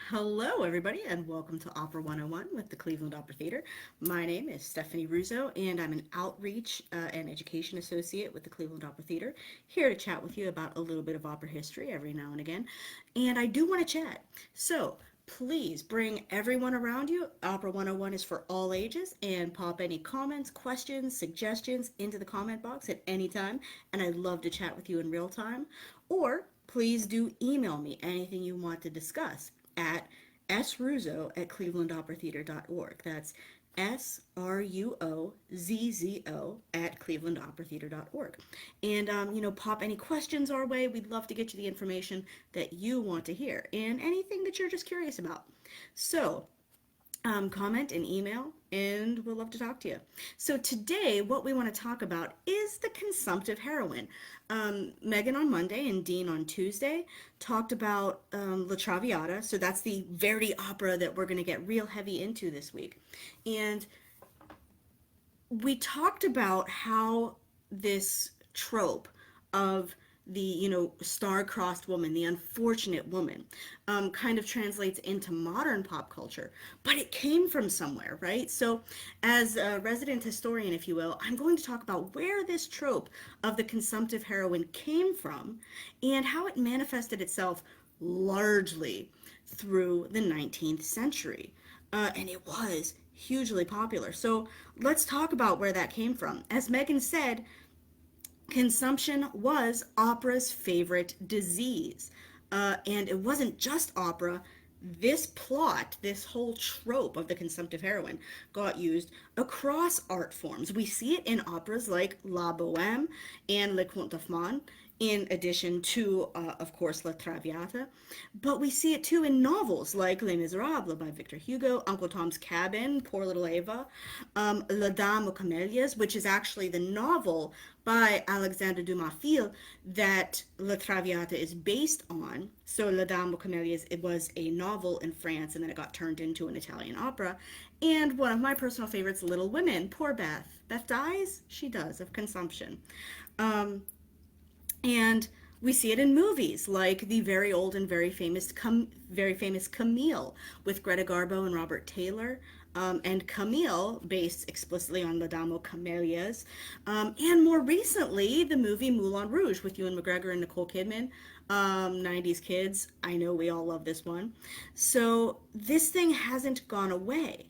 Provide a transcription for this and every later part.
Hello, everybody, and welcome to Opera 101 with the Cleveland Opera Theater. My name is Stephanie Ruozzo, and I'm an Outreach and Education Associate with the Cleveland Opera Theater, here to chat with you about a little bit of opera history every now and again. And I do want to chat. So please bring everyone around you. Opera 101 is for all ages, and pop any comments, questions, suggestions into the comment box at any time, and I'd love to chat with you in real time. Or please do email me anything you want to discuss at sruzzo@clevelandoperatheater.org. That's SRUOZZO at clevelandoperatheater.org. And, pop any questions our way. We'd love to get you the information that you want to hear and anything that you're just curious about. So, comment and email, and we'll love to talk to you. So today, what we want to talk about is the consumptive heroine. Megan on Monday and Dean on Tuesday talked about La Traviata. So that's the Verdi opera that we're going to get real heavy into this week. And we talked about how this trope of the star-crossed woman, the unfortunate woman, kind of translates into modern pop culture, but it came from somewhere, right? So as a resident historian, if you will, I'm going to talk about where this trope of the consumptive heroine came from and how it manifested itself largely through the 19th century. And it was hugely popular. So let's talk about where that came from. As Megan said, consumption was opera's favorite disease. And it wasn't just opera. This plot, this whole trope of the consumptive heroine, got used across art forms. We see it in operas like La Boheme and Le Conte d'Hoffmann, in addition to, of course, La Traviata. But we see it too in novels like Les Miserables by Victor Hugo, Uncle Tom's Cabin, Poor Little Eva, La Dame aux Camélias, which is actually the novel by Alexandre Dumas Fil that La Traviata is based on. So La Dame aux Camélias, it was a novel in France, and then it got turned into an Italian opera. And one of my personal favorites, Little Women, poor Beth. Beth dies? She does, of consumption. And we see it in movies like the very old and very famous Camille with Greta Garbo and Robert Taylor. And Camille, based explicitly on La Dame aux Camélias. And more recently, the movie Moulin Rouge with Ewan McGregor and Nicole Kidman. 90s kids, I know we all love this one. So this thing hasn't gone away.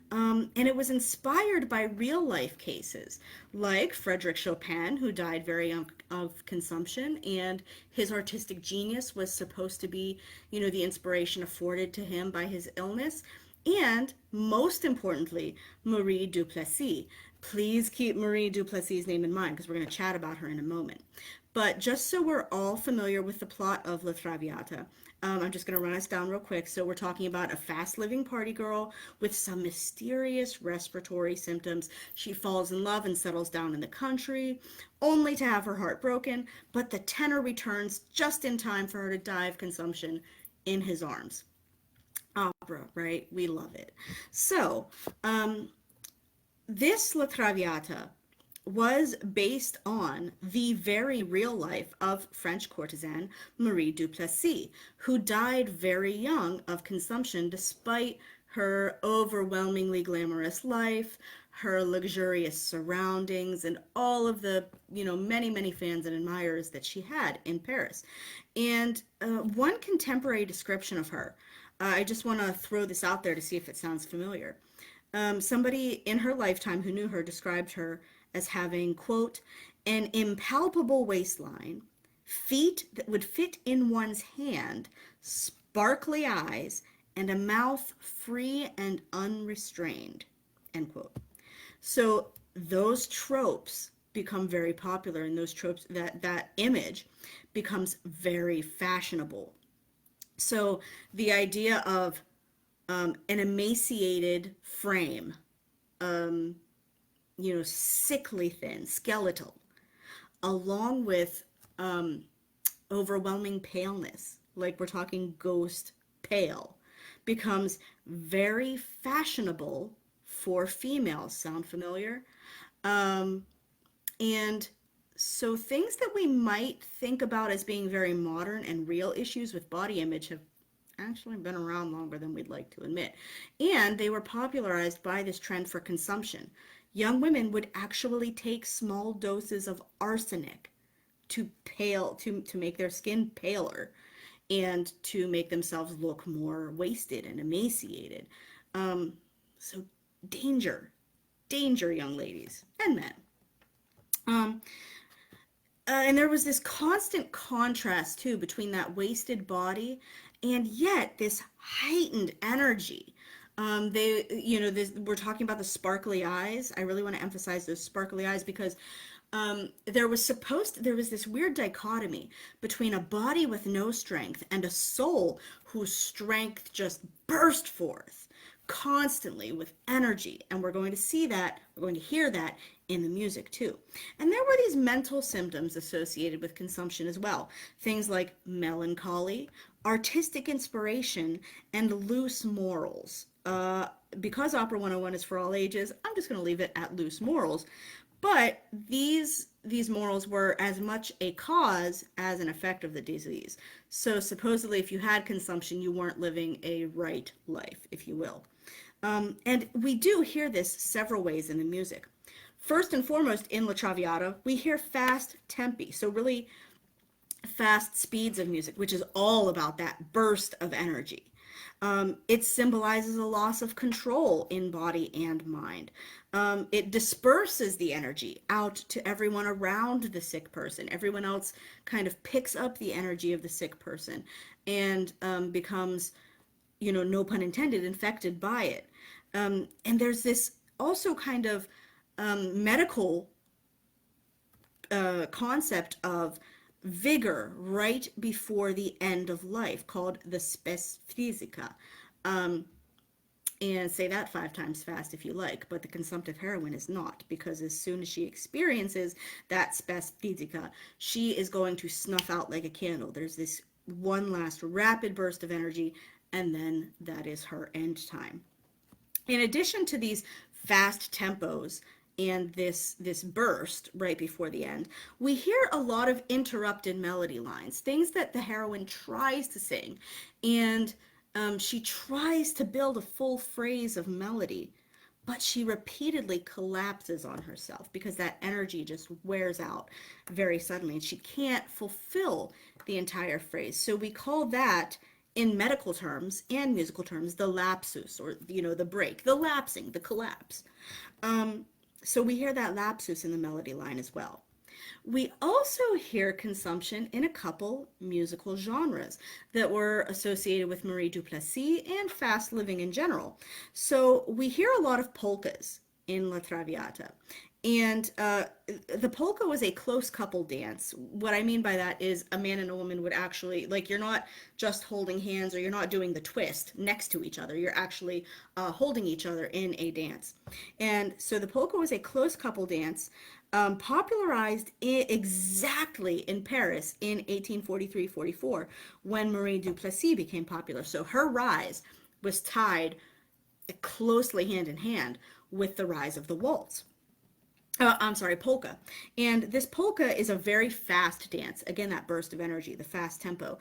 And it was inspired by real life cases like Frederick Chopin, who died very young of consumption, and his artistic genius was supposed to be, the inspiration afforded to him by his illness. And most importantly, Marie Duplessis. Please keep Marie Duplessis' name in mind because we're going to chat about her in a moment. But just so we're all familiar with the plot of La Traviata, I'm just going to run us down real quick. So we're talking about a fast-living party girl with some mysterious respiratory symptoms. She falls in love and settles down in the country, only to have her heart broken, but the tenor returns just in time for her to die of consumption in his arms. Opera, right? We love it. So, this La Traviata was based on the very real life of French courtesan Marie Duplessis, who died very young of consumption despite her overwhelmingly glamorous life, her luxurious surroundings, and all of the, many, many fans and admirers that she had in Paris. And one contemporary description of her, I just want to throw this out there to see if it sounds familiar. Somebody in her lifetime who knew her described her as having, quote, an impalpable waistline, feet that would fit in one's hand, sparkly eyes, and a mouth free and unrestrained, end quote. So those tropes become very popular, and those tropes, that image becomes very fashionable. So the idea of an emaciated frame, sickly thin, skeletal, along with overwhelming paleness, like we're talking ghost pale, becomes very fashionable for females. Sound familiar? And so things that we might think about as being very modern and real issues with body image have actually been around longer than we'd like to admit. And they were popularized by this trend for consumption. Young women would actually take small doses of arsenic to make their skin paler and to make themselves look more wasted and emaciated. So danger, danger, young ladies and men. Um, and there was this constant contrast too between that wasted body and yet this heightened energy. We're talking about the sparkly eyes. I really want to emphasize those sparkly eyes because there was this weird dichotomy between a body with no strength and a soul whose strength just burst forth constantly with energy. And we're going to hear that in the music too. And there were these mental symptoms associated with consumption as well. Things like melancholy, artistic inspiration, and loose morals. Because Opera 101 is for all ages, I'm just going to leave it at loose morals. But these morals were as much a cause as an effect of the disease. So supposedly, if you had consumption, you weren't living a right life, if you will. And we do hear this several ways in the music. First and foremost, in La Traviata, we hear fast tempi, so really fast speeds of music, which is all about that burst of energy. It symbolizes a loss of control in body and mind. It disperses the energy out to everyone around the sick person. Everyone else kind of picks up the energy of the sick person and becomes, no pun intended, infected by it. And there's this also kind of medical concept of vigor right before the end of life called the spes physica. And say that 5 times fast if you like, but the consumptive heroine is not, because as soon as she experiences that spes physica, she is going to snuff out like a candle. There's this one last rapid burst of energy, and then that is her end time. In addition to these fast tempos and this burst right before the end, we hear a lot of interrupted melody lines, things that the heroine tries to sing, and she tries to build a full phrase of melody, but she repeatedly collapses on herself because that energy just wears out very suddenly, and she can't fulfill the entire phrase. So we call that, in medical terms and musical terms, the lapsus, or the break, the lapsing, the collapse. So we hear that lapsus in the melody line as well. We also hear consumption in a couple musical genres that were associated with Marie Duplessis and fast living in general. So we hear a lot of polkas in La Traviata. And the polka was a close couple dance. What I mean by that is a man and a woman would actually, like, you're not just holding hands or you're not doing the twist next to each other. You're actually holding each other in a dance. And so the polka was a close couple dance, popularized exactly in Paris in 1843-44 when Marie Duplessis became popular. So her rise was tied closely hand in hand with the rise of the waltz. I'm sorry, polka. And this polka is a very fast dance. Again, that burst of energy, the fast tempo.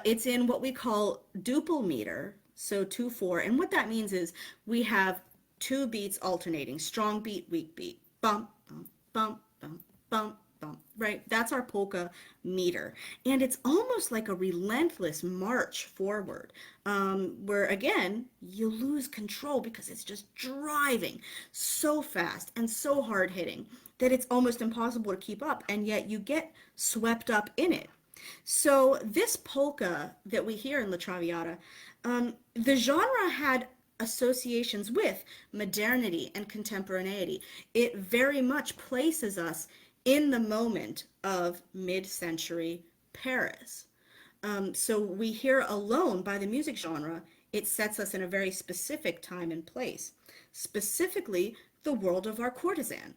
It's in what we call duple meter, so 2/4. And what that means is we have two beats alternating, strong beat, weak beat, bump, bump, bump, bump, bump, bump, right? That's our polka meter. And it's almost like a relentless march forward, where again, you lose control because it's just driving so fast and so hard hitting that it's almost impossible to keep up, and yet you get swept up in it. So this polka that we hear in La Traviata, the genre had associations with modernity and contemporaneity. It very much places us in the moment of mid-century Paris. So we hear alone by the music genre, it sets us in a very specific time and place, specifically the world of our courtesan.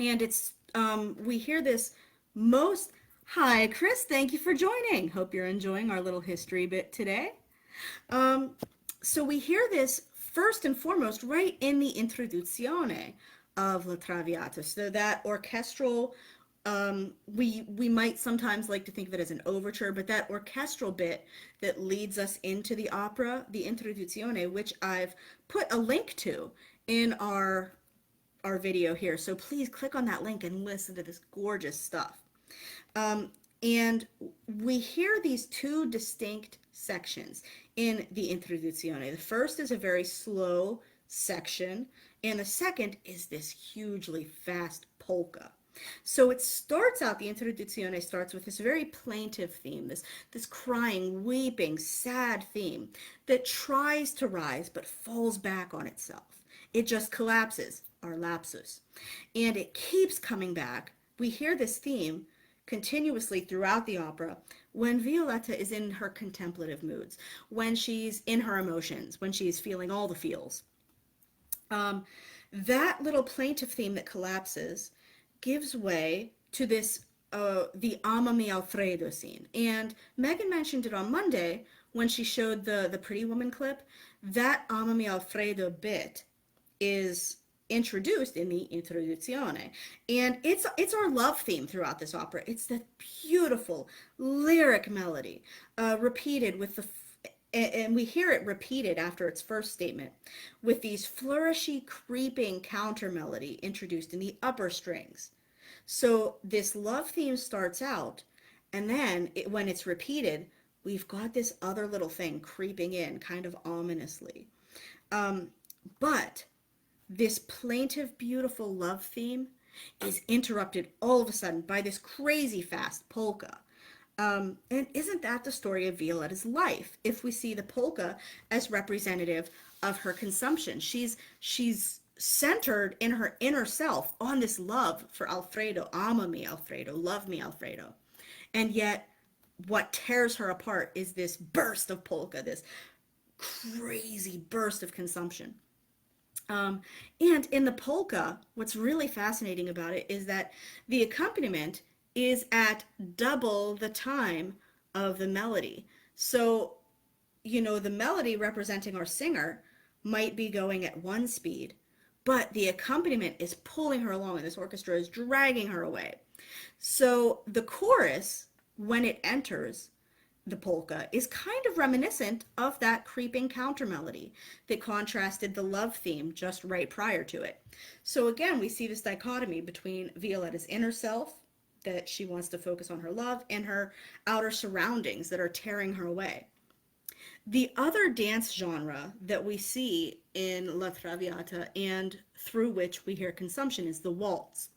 And we hear this most, hi Chris, thank you for joining. Hope you're enjoying our little history bit today. So we hear this first and foremost right in the introduzione of La Traviata. So that orchestral we might sometimes like to think of it as an overture, but that orchestral bit that leads us into the opera, the introduzione, which I've put a link to in our video here. So please click on that link and listen to this gorgeous stuff. Um, and we hear these two distinct sections in the introduzione. The first is a very slow section, and the second is this hugely fast polka. So it starts out, the introduzione starts with this very plaintive theme, this crying, weeping, sad theme that tries to rise but falls back on itself. It just collapses, our lapsus. And it keeps coming back. We hear this theme continuously throughout the opera when Violetta is in her contemplative moods, when she's in her emotions, when she's feeling all the feels. That little plaintive theme that collapses gives way to this the Amami Alfredo scene. And Megan mentioned it on Monday when she showed the Pretty Woman clip. That Amami Alfredo bit is introduced in the introduzione, and it's our love theme throughout this opera. It's the beautiful lyric melody repeated with the and we hear it repeated after its first statement with these flourishy creeping counter melody introduced in the upper strings. So this love theme starts out, and then when it's repeated, we've got this other little thing creeping in kind of ominously. But this plaintive, beautiful love theme is interrupted all of a sudden by this crazy fast polka. And isn't that the story of Violetta's life? If we see the polka as representative of her consumption, she's centered in her inner self on this love for Alfredo, ama me Alfredo, love me Alfredo. And yet what tears her apart is this burst of polka, this crazy burst of consumption. And in the polka, what's really fascinating about it is that the accompaniment is at double the time of the melody. So, the melody representing our singer might be going at one speed, but the accompaniment is pulling her along and this orchestra is dragging her away. So the chorus, when it enters the polka, is kind of reminiscent of that creeping counter melody that contrasted the love theme just right prior to it. So again, we see this dichotomy between Violetta's inner self, that she wants to focus on her love, and her outer surroundings that are tearing her away. The other dance genre that we see in La Traviata and through which we hear consumption is the waltz.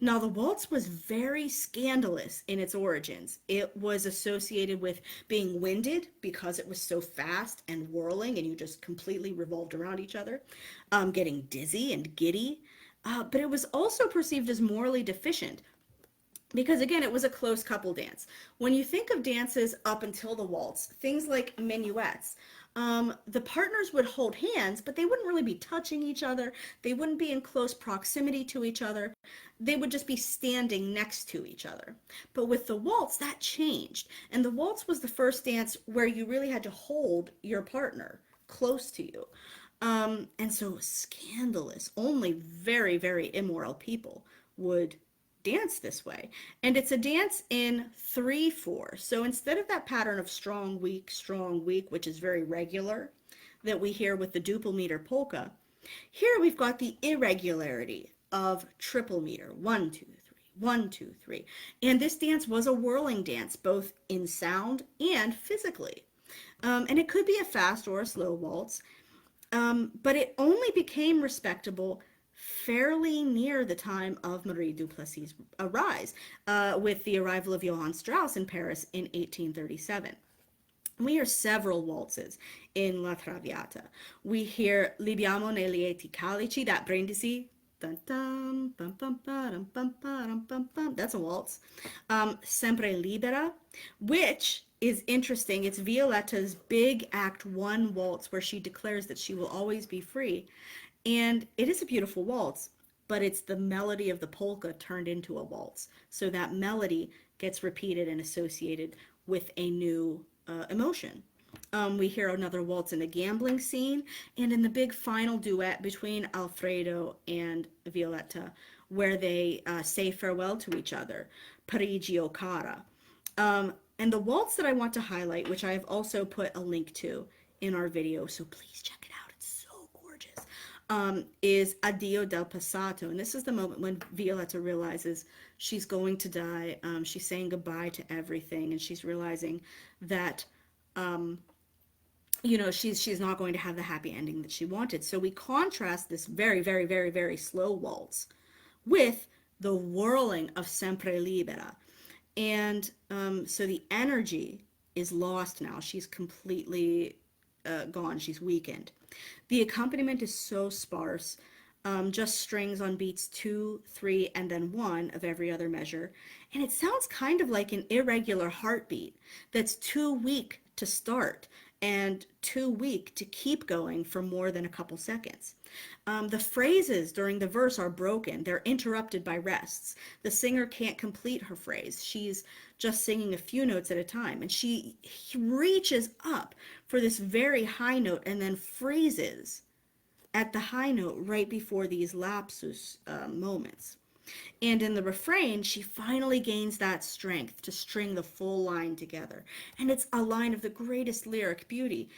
Now, the waltz was very scandalous in its origins. It was associated with being winded because it was so fast and whirling and you just completely revolved around each other, getting dizzy and giddy. But it was also perceived as morally deficient because, again, it was a close couple dance. When you think of dances up until the waltz, things like minuets, the partners would hold hands, but they wouldn't really be touching each other. They wouldn't be in close proximity to each other. They would just be standing next to each other. But with the waltz, that changed. And the waltz was the first dance where you really had to hold your partner close to you. And so it was scandalous. Only very, very immoral people would dance this way. And it's a dance in 3/4. So instead of that pattern of strong, weak, which is very regular that we hear with the duple meter polka, here we've got the irregularity of triple meter, 1, 2, 3, 1, 2, 3. And this dance was a whirling dance, both in sound and physically. And it could be a fast or a slow waltz, but it only became respectable fairly near the time of Marie Duplessis' rise, with the arrival of Johann Strauss in Paris in 1837. We hear several waltzes in La Traviata. We hear Libiamo nei lieti calici, that brindisi, dun, dun, bum, bum, ba, bum, bum, bum. That's a waltz. Sempre libera, which is interesting. It's Violetta's big Act 1 waltz where she declares that she will always be free. And it is a beautiful waltz, but it's the melody of the polka turned into a waltz. So that melody gets repeated and associated with a new emotion. We hear another waltz in the gambling scene, and in the big final duet between Alfredo and Violetta, where they say farewell to each other, Parigi o cara. And the waltz that I want to highlight, which I have also put a link to in our video, so please check it out, it's so gorgeous, is Addio del passato. And this is the moment when Violetta realizes she's going to die. She's saying goodbye to everything, and she's realizing that she's not going to have the happy ending that she wanted. So we contrast this very, very, very, very slow waltz with the whirling of Sempre, libera. And so the energy is lost now. She's completely gone. She's weakened. The accompaniment is so sparse, just strings on beats 2, 3, and then 1 of every other measure. And it sounds kind of like an irregular heartbeat that's too weak to start and too weak to keep going for more than a couple seconds. The phrases during the verse are broken. They're interrupted by rests. The singer can't complete her phrase. She's just singing a few notes at a time. And she reaches up for this very high note and then freezes at the high note right before these lapsus moments. And in the refrain, she finally gains that strength to string the full line together. And it's a line of the greatest lyric beauty.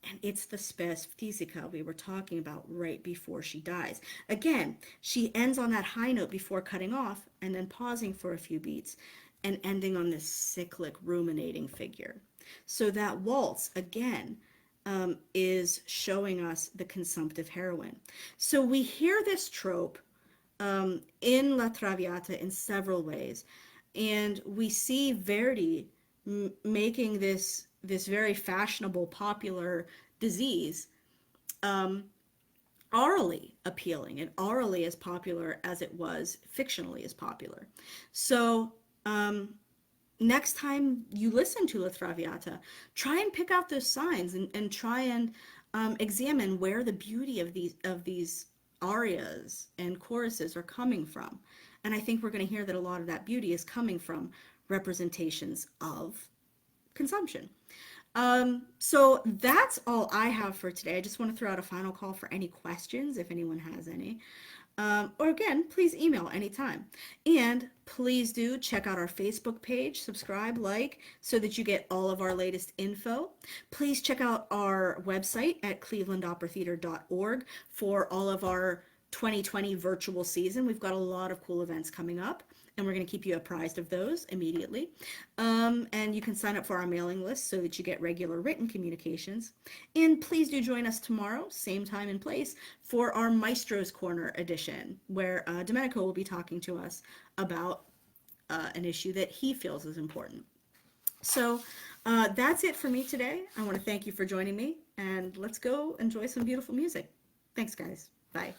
And it's the spes fisica we were talking about right before she dies. Again, she ends on that high note before cutting off and then pausing for a few beats and ending on this cyclic ruminating figure. So that waltz, again, is showing us the consumptive heroine. So we hear this trope in La Traviata in several ways. And we see Verdi making this very fashionable, popular disease orally appealing and orally as popular as it was fictionally as popular. So next time you listen to La Traviata, try and pick out those signs and try and examine where the beauty of these arias and choruses are coming from. And I think we're going to hear that a lot of that beauty is coming from representations of consumption. So that's all I have for today. I just want to throw out a final call for any questions, if anyone has any. Or again, please email anytime. And please do check out our Facebook page, subscribe, like, so that you get all of our latest info. Please check out our website at clevelandoperatheater.org for all of our 2020 virtual season. We've got a lot of cool events coming up, and we're going to keep you apprised of those immediately. And you can sign up for our mailing list so that you get regular written communications. And please do join us tomorrow, same time and place, for our Maestro's Corner edition, where Domenico will be talking to us about an issue that he feels is important. So that's it for me today. I want to thank you for joining me, and let's go enjoy some beautiful music. Thanks, guys. Bye.